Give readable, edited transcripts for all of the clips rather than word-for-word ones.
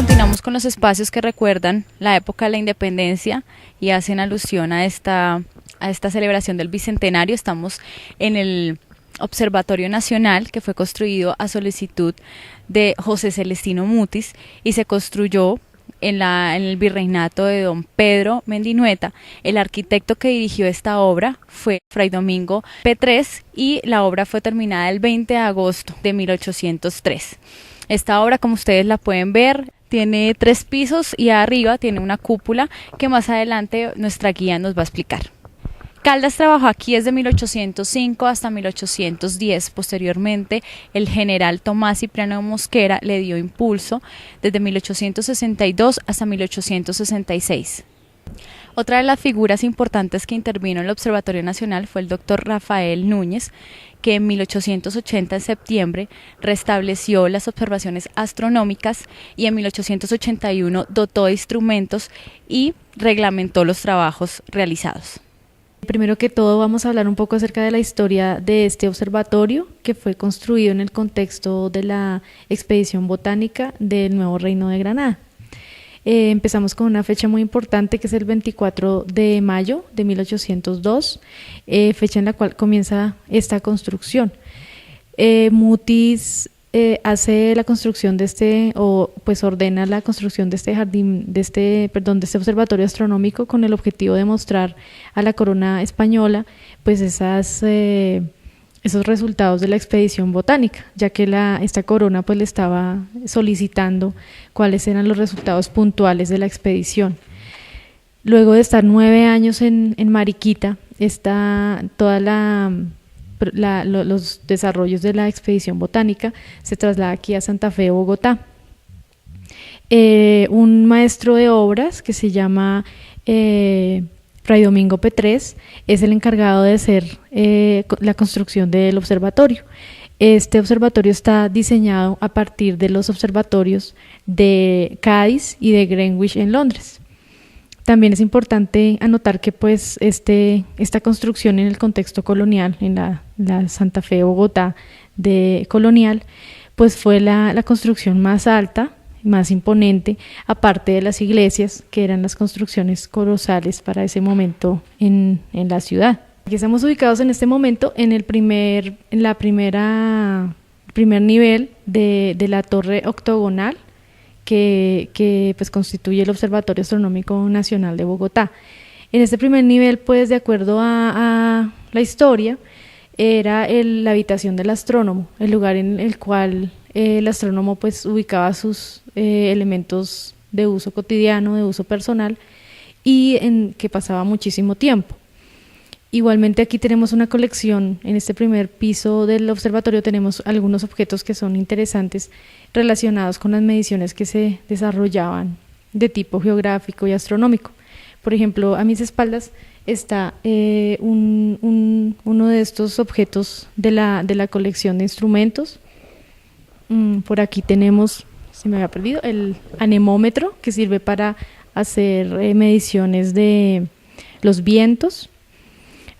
continuamos con los espacios que recuerdan la época de la independencia y hacen alusión a esta celebración del Bicentenario. Estamos en el Observatorio Nacional, que fue construido a solicitud de José Celestino Mutis y se construyó en el virreinato de don Pedro Mendinueta. El arquitecto que dirigió esta obra fue Fray Domingo Petrés y la obra fue terminada el 20 de agosto de 1803. Esta obra, como ustedes la pueden ver, tiene 3 pisos y arriba tiene una cúpula que más adelante nuestra guía nos va a explicar. Caldas trabajó aquí desde 1805 hasta 1810. Posteriormente, el general Tomás Cipriano de Mosquera le dio impulso desde 1862 hasta 1866. Otra de las figuras importantes que intervino en el Observatorio Nacional fue el doctor Rafael Núñez, que en 1880 en septiembre restableció las observaciones astronómicas y en 1881 dotó de instrumentos y reglamentó los trabajos realizados. Primero que todo vamos a hablar un poco acerca de la historia de este observatorio que fue construido en el contexto de la expedición botánica del Nuevo Reino de Granada. Empezamos con una fecha muy importante que es el 24 de mayo de 1802, fecha en la cual comienza esta construcción. Mutis hace la construcción de ordena la construcción de este observatorio astronómico con el objetivo de mostrar a la corona española pues esos resultados de la expedición botánica, ya que esta corona pues le estaba solicitando cuáles eran los resultados puntuales de la expedición. Luego de estar 9 años en Mariquita, los desarrollos de la expedición botánica se traslada aquí a Santa Fe, Bogotá. Un maestro de obras que se llama Fray Domingo Petrés es el encargado de hacer la construcción del observatorio. Este observatorio está diseñado a partir de los observatorios de Cádiz y de Greenwich en Londres. También es importante anotar que pues esta construcción en el contexto colonial, en la Santa Fe, Bogotá colonial, pues fue la construcción más alta, más imponente, aparte de las iglesias, que eran las construcciones colosales para ese momento en la ciudad. Aquí estamos ubicados en este momento en el primer nivel de la torre octogonal, que pues constituye el Observatorio Astronómico Nacional de Bogotá. En este primer nivel, pues de acuerdo a la historia, era la habitación del astrónomo, el lugar en el cual el astrónomo pues ubicaba sus elementos de uso cotidiano, de uso personal, y en que pasaba muchísimo tiempo. Igualmente aquí tenemos una colección, en este primer piso del observatorio tenemos algunos objetos que son interesantes relacionados con las mediciones que se desarrollaban de tipo geográfico y astronómico. Por ejemplo, a mis espaldas está uno de estos objetos de la colección de instrumentos. Por aquí tenemos, se me había perdido, el anemómetro, que sirve para hacer mediciones de los vientos.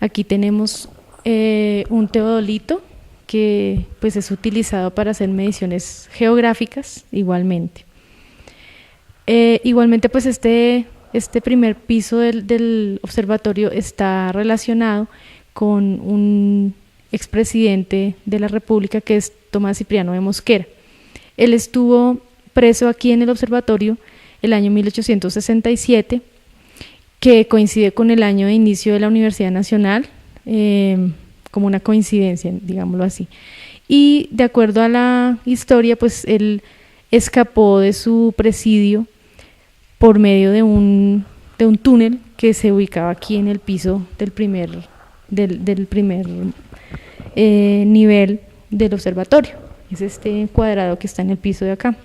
Aquí tenemos un teodolito que pues es utilizado para hacer mediciones geográficas igualmente. Igualmente pues este primer piso del observatorio está relacionado con un expresidente de la República que es Tomás Cipriano de Mosquera. Él estuvo preso aquí en el observatorio el año 1867, que coincide con el año de inicio de la Universidad Nacional, como una coincidencia, digámoslo así. Y de acuerdo a la historia, pues él escapó de su presidio por medio de un túnel que se ubicaba aquí en el piso del primer nivel del observatorio. Es este cuadrado que está en el piso de acá.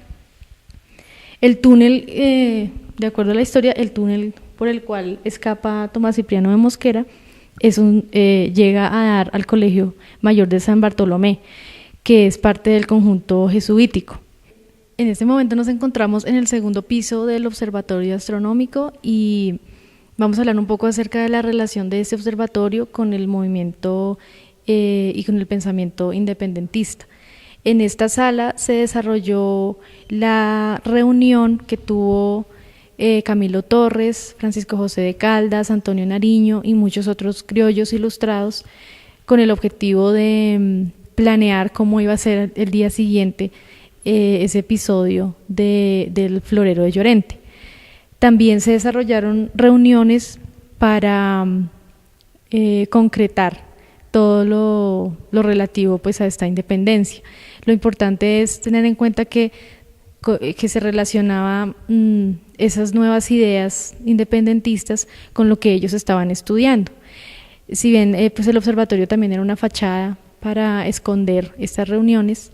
El túnel, de acuerdo a la historia, el túnel por el cual escapa Tomás Cipriano de Mosquera llega a dar al Colegio Mayor de San Bartolomé, que es parte del conjunto jesuítico. En este momento nos encontramos en el segundo piso del Observatorio Astronómico y vamos a hablar un poco acerca de la relación de este observatorio con el movimiento y con el pensamiento independentista. En esta sala se desarrolló la reunión que tuvo Camilo Torres, Francisco José de Caldas, Antonio Nariño y muchos otros criollos ilustrados con el objetivo de planear cómo iba a ser el día siguiente ese episodio del florero de Llorente. También se desarrollaron reuniones para concretar todo lo relativo pues a esta independencia. Lo importante es tener en cuenta que se relacionaba esas nuevas ideas independentistas con lo que ellos estaban estudiando. Si bien pues el observatorio también era una fachada para esconder estas reuniones,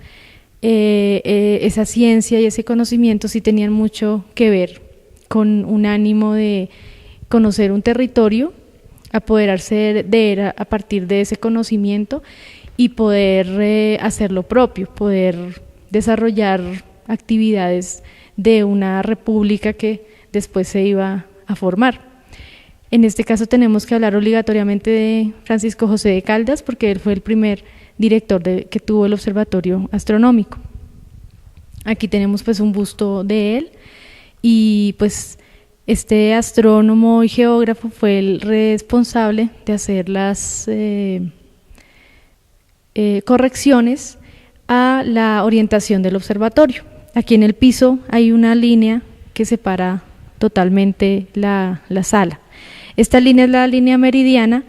esa ciencia y ese conocimiento sí tenían mucho que ver con un ánimo de conocer un territorio, apoderarse de él a partir de ese conocimiento y poder hacer lo propio, poder desarrollar actividades de una república que después se iba a formar. En este caso tenemos que hablar obligatoriamente de Francisco José de Caldas, porque él fue el primer director que tuvo el Observatorio Astronómico. Aquí tenemos pues un busto de él, y pues este astrónomo y geógrafo fue el responsable de hacer las correcciones a la orientación del observatorio. Aquí en el piso hay una línea que separa totalmente la sala. Esta línea es la línea meridiana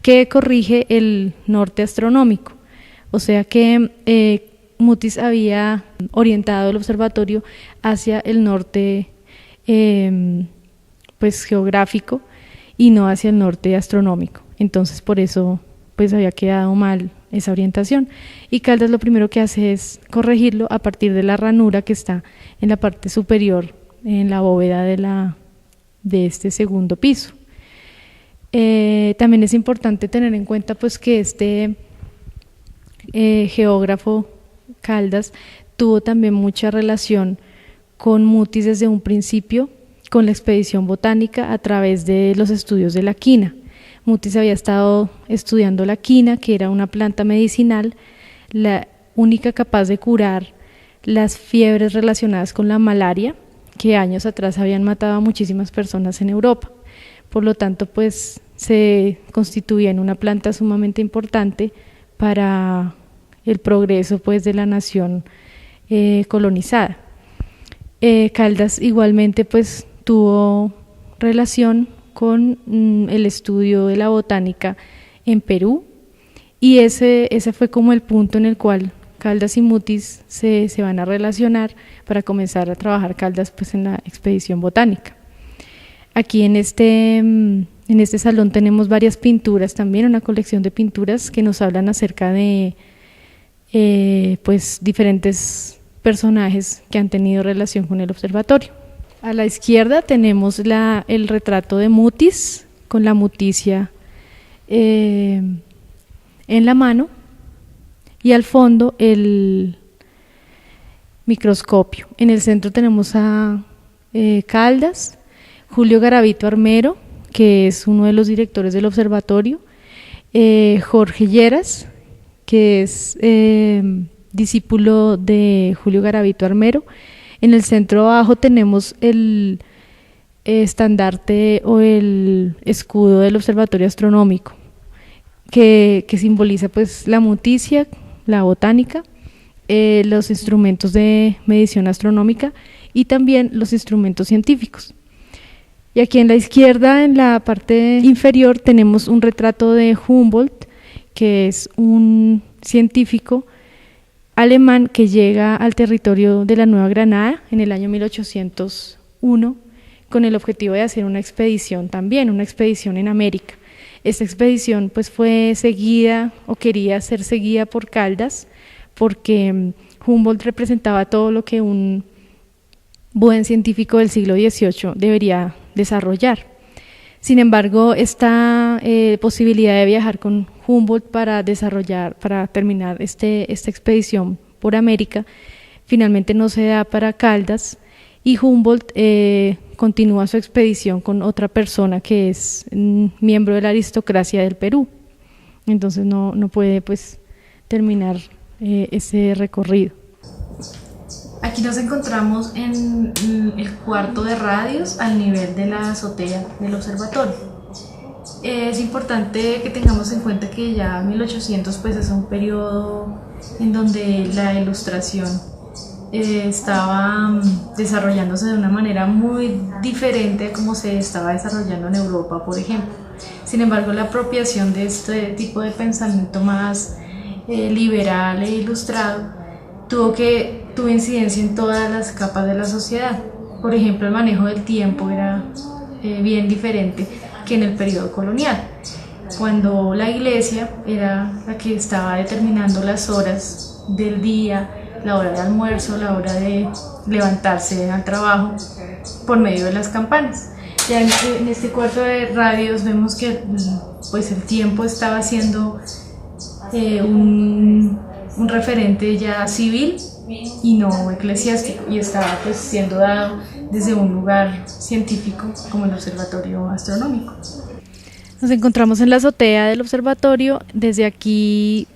que corrige el norte astronómico, o sea que Mutis había orientado el observatorio hacia el norte pues geográfico y no hacia el norte astronómico. Entonces por eso pues había quedado mal esa orientación, y Caldas lo primero que hace es corregirlo a partir de la ranura que está en la parte superior, en la bóveda de este segundo piso. También es importante tener en cuenta pues que este geógrafo Caldas tuvo también mucha relación con Mutis desde un principio, con la expedición botánica a través de los estudios de la quina. Mutis había estado estudiando la quina, que era una planta medicinal, la única capaz de curar las fiebres relacionadas con la malaria, que años atrás habían matado a muchísimas personas en Europa. Por lo tanto, pues se constituía en una planta sumamente importante para el progreso pues de la nación colonizada. Caldas igualmente pues tuvo relación con el estudio de la botánica en Perú, y ese fue como el punto en el cual Caldas y Mutis se van a relacionar para comenzar a trabajar Caldas pues en la expedición botánica. Aquí en este salón tenemos varias pinturas también, una colección de pinturas que nos hablan acerca de pues diferentes personajes que han tenido relación con el observatorio. A la izquierda tenemos el retrato de Mutis con la muticia en la mano, y al fondo el microscopio. En el centro tenemos a Caldas, Julio Garavito Armero, que es uno de los directores del observatorio, Jorge Lleras, que es discípulo de Julio Garavito Armero. En el centro abajo tenemos el estandarte o el escudo del Observatorio Astronómico, que simboliza pues la muticia, la botánica, los instrumentos de medición astronómica y también los instrumentos científicos. Y aquí en la izquierda, en la parte inferior, tenemos un retrato de Humboldt, que es un científico alemán que llega al territorio de la Nueva Granada en el año 1801 con el objetivo de hacer una expedición también, una expedición en América. Esta expedición pues fue seguida o quería ser seguida por Caldas, porque Humboldt representaba todo lo que un buen científico del siglo XVIII debería desarrollar. Sin embargo, esta posibilidad de viajar con Humboldt para terminar esta expedición por América, finalmente no se da para Caldas, y Humboldt continúa su expedición con otra persona que es miembro de la aristocracia del Perú. Entonces no puede pues terminar ese recorrido. Aquí nos encontramos en el cuarto de radios al nivel de la azotea del observatorio. Es importante que tengamos en cuenta que ya 1800 pues es un periodo en donde la ilustración estaba desarrollándose de una manera muy diferente a como se estaba desarrollando en Europa, por ejemplo. Sin embargo, la apropiación de este tipo de pensamiento más liberal e ilustrado tuvo incidencia en todas las capas de la sociedad. Por ejemplo, el manejo del tiempo era bien diferente que en el periodo colonial, cuando la iglesia era la que estaba determinando las horas del día, la hora de almuerzo, la hora de levantarse al trabajo por medio de las campanas. Ya en este cuarto de radios vemos que pues el tiempo estaba siendo un referente ya civil y no eclesiástico, y estaba pues siendo dado desde un lugar científico como el Observatorio Astronómico. Nos encontramos en la azotea del observatorio. Desde aquí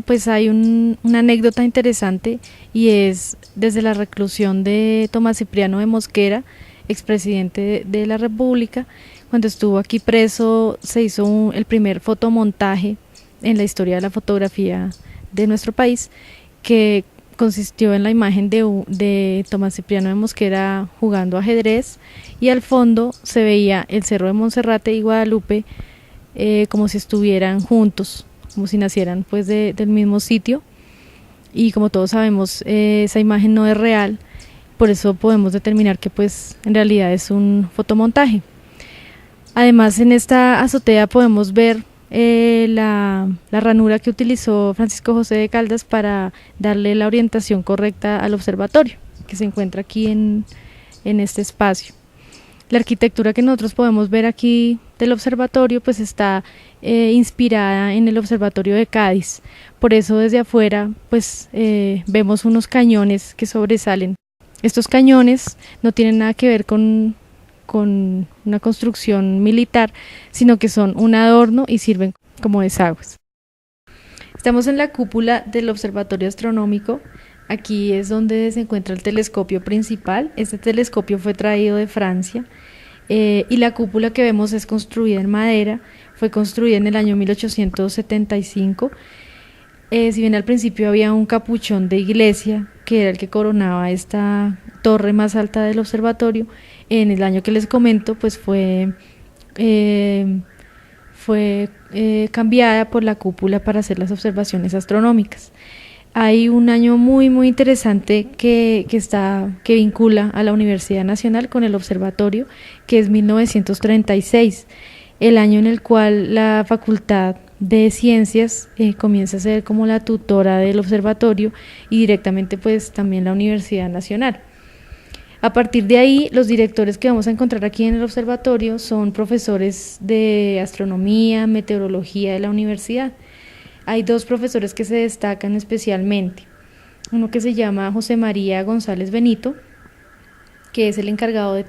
pues hay una anécdota interesante, y es desde la reclusión de Tomás Cipriano de Mosquera, expresidente de la República. Cuando estuvo aquí preso se hizo el primer fotomontaje en la historia de la fotografía de nuestro país, que consistió en la imagen de Tomás Cipriano de Mosquera jugando ajedrez, y al fondo se veía el Cerro de Monserrate y Guadalupe como si estuvieran juntos, como si nacieran pues del mismo sitio. Y como todos sabemos, esa imagen no es real, por eso podemos determinar que pues en realidad es un fotomontaje. Además, en esta azotea podemos ver la ranura que utilizó Francisco José de Caldas para darle la orientación correcta al observatorio, que se encuentra aquí en este espacio. La arquitectura que nosotros podemos ver aquí del observatorio pues está inspirada en el observatorio de Cádiz. Por eso desde afuera pues vemos unos cañones que sobresalen. Estos cañones no tienen nada que ver con una construcción militar, sino que son un adorno y sirven como desagües. Estamos en la cúpula del Observatorio Astronómico. Aquí es donde se encuentra el telescopio principal. Este telescopio fue traído de Francia y la cúpula que vemos es construida en madera. Fue construida en el año 1875. Si bien al principio había un capuchón de iglesia, que era el que coronaba esta torre más alta del observatorio, en el año que les comento pues fue cambiada por la cúpula para hacer las observaciones astronómicas. Hay un año muy interesante que vincula a la Universidad Nacional con el observatorio, que es 1936, el año en el cual la Facultad de Ciencias comienza a ser como la tutora del observatorio, y directamente pues también la Universidad Nacional. A partir de ahí, los directores que vamos a encontrar aquí en el observatorio son profesores de astronomía, meteorología de la universidad. Hay dos profesores que se destacan especialmente. Uno que se llama José María González Benito, que es el encargado de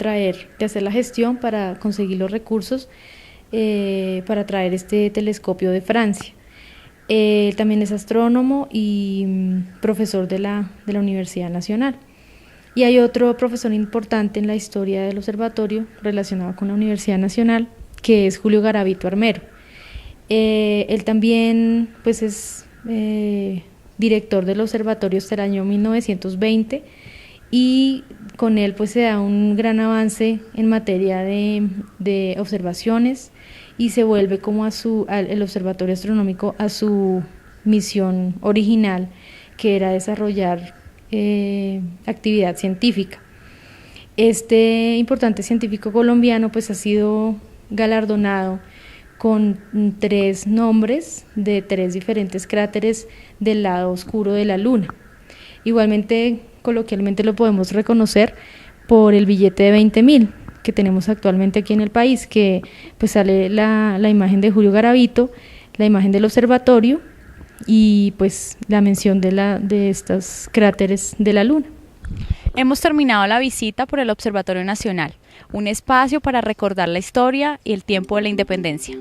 hacer la gestión para conseguir los recursos para traer este telescopio de Francia. Él también es astrónomo y profesor de la Universidad Nacional. Y hay otro profesor importante en la historia del observatorio relacionado con la Universidad Nacional, que es Julio Garavito Armero. Él también pues es director del observatorio hasta el año 1920, y con él pues se da un gran avance en materia de observaciones, y se vuelve como el observatorio astronómico a su misión original, que era desarrollar actividad científica. Este importante científico colombiano pues ha sido galardonado con 3 nombres de 3 diferentes cráteres del lado oscuro de la Luna. Igualmente, coloquialmente lo podemos reconocer por el billete de 20.000 que tenemos actualmente aquí en el país, que pues sale la imagen de Julio Garavito, la imagen del observatorio y pues la mención de estos cráteres de la Luna. Hemos terminado la visita por el Observatorio Nacional, un espacio para recordar la historia y el tiempo de la independencia.